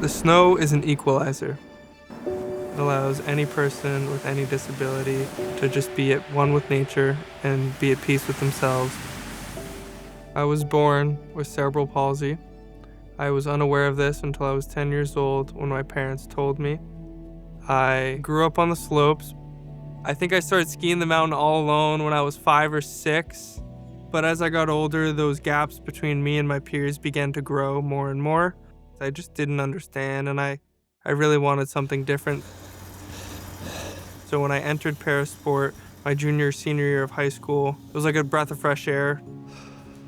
The snow is an equalizer. It allows any person with any disability to just be at one with nature and be at peace with themselves. I was born with cerebral palsy. I was unaware of this until I was 10 years old when my parents told me. I grew up on the slopes. I think I started skiing the mountain all alone when I was 5 or 6. But as I got older, those gaps between me and my peers began to grow more and more. I just didn't understand, and I really wanted something different. So when I entered parasport my senior year of high school, it was like a breath of fresh air.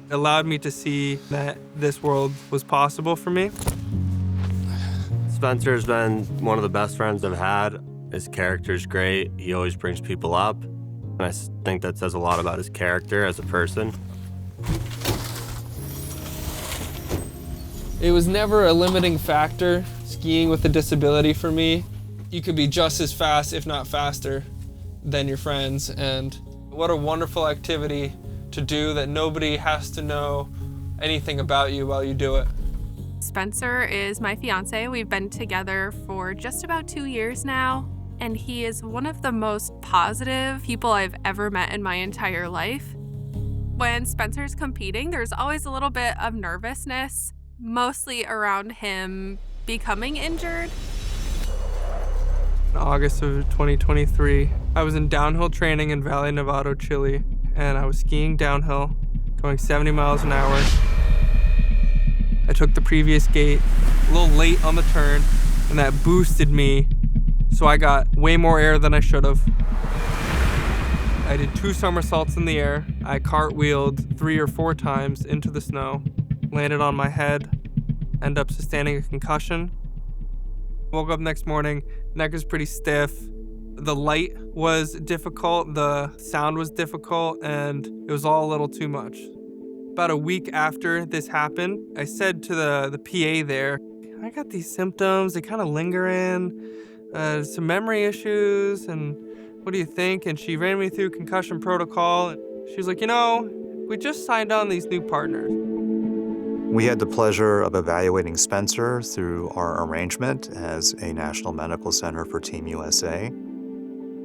It allowed me to see that this world was possible for me. Spencer's been one of the best friends I've had. His character's great. He always brings people up. And I think that says a lot about his character as a person. It was never a limiting factor, skiing with a disability for me. You could be just as fast, if not faster, than your friends. And what a wonderful activity to do that nobody has to know anything about you while you do it. Spencer is my fiance. We've been together for just about 2 years now, and he is one of the most positive people I've ever met in my entire life. When Spencer's competing, there's always a little bit of nervousness, mostly around him becoming injured. In August of 2023, I was in downhill training in Valle Nevado, Chile, and I was skiing downhill, going 70 miles an hour. I took the previous gate, a little late on the turn, and that boosted me, so I got way more air than I should have. I did 2 somersaults in the air. I cartwheeled 3 or 4 times into the snow, landed on my head, ended up sustaining a concussion. Woke up next morning, neck was pretty stiff. The light was difficult, the sound was difficult, and it was all a little too much. About a week after this happened, I said to the PA there, I got these symptoms, they kind of linger in, some memory issues, and what do you think? And she ran me through concussion protocol. She was like, we just signed on these new partners. We had the pleasure of evaluating Spencer through our arrangement as a National Medical Center for Team USA.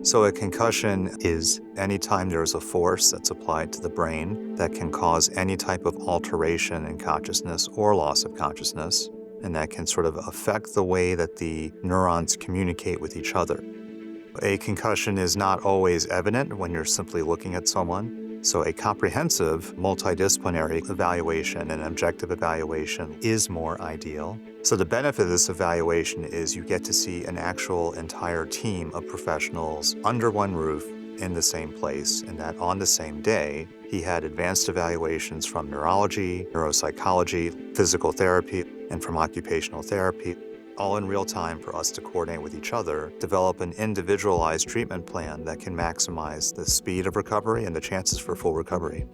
So a concussion is any time there's a force that's applied to the brain that can cause any type of alteration in consciousness or loss of consciousness, and that can sort of affect the way that the neurons communicate with each other. A concussion is not always evident when you're simply looking at someone. So a comprehensive multidisciplinary evaluation and objective evaluation is more ideal. So the benefit of this evaluation is you get to see an actual entire team of professionals under one roof in the same place, and that on the same day, he had advanced evaluations from neurology, neuropsychology, physical therapy, and from occupational therapy, all in real time for us to coordinate with each other, develop an individualized treatment plan that can maximize the speed of recovery and the chances for full recovery.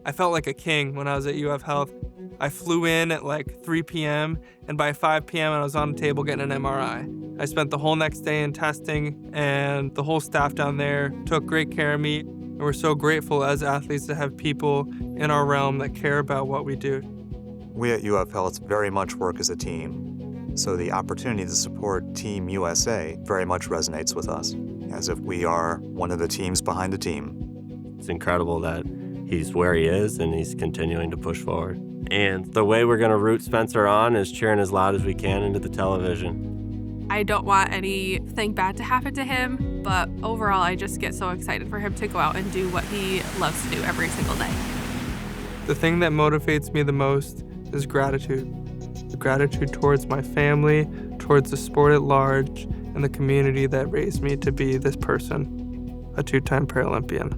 I felt like a king when I was at UF Health. I flew in at like 3 p.m. and by 5 p.m. I was on the table getting an MRI. I spent the whole next day in testing, and the whole staff down there took great care of me. And we're so grateful as athletes to have people in our realm that care about what we do. We at UF Health very much work as a team. So the opportunity to support Team USA very much resonates with us, as if we are one of the teams behind the team. It's incredible that he's where he is and he's continuing to push forward. And the way we're going to root Spencer on is cheering as loud as we can into the television. I don't want anything bad to happen to him, but overall I just get so excited for him to go out and do what he loves to do every single day. The thing that motivates me the most is gratitude. Gratitude towards my family, towards the sport at large, and the community that raised me to be this person, a 2-time Paralympian.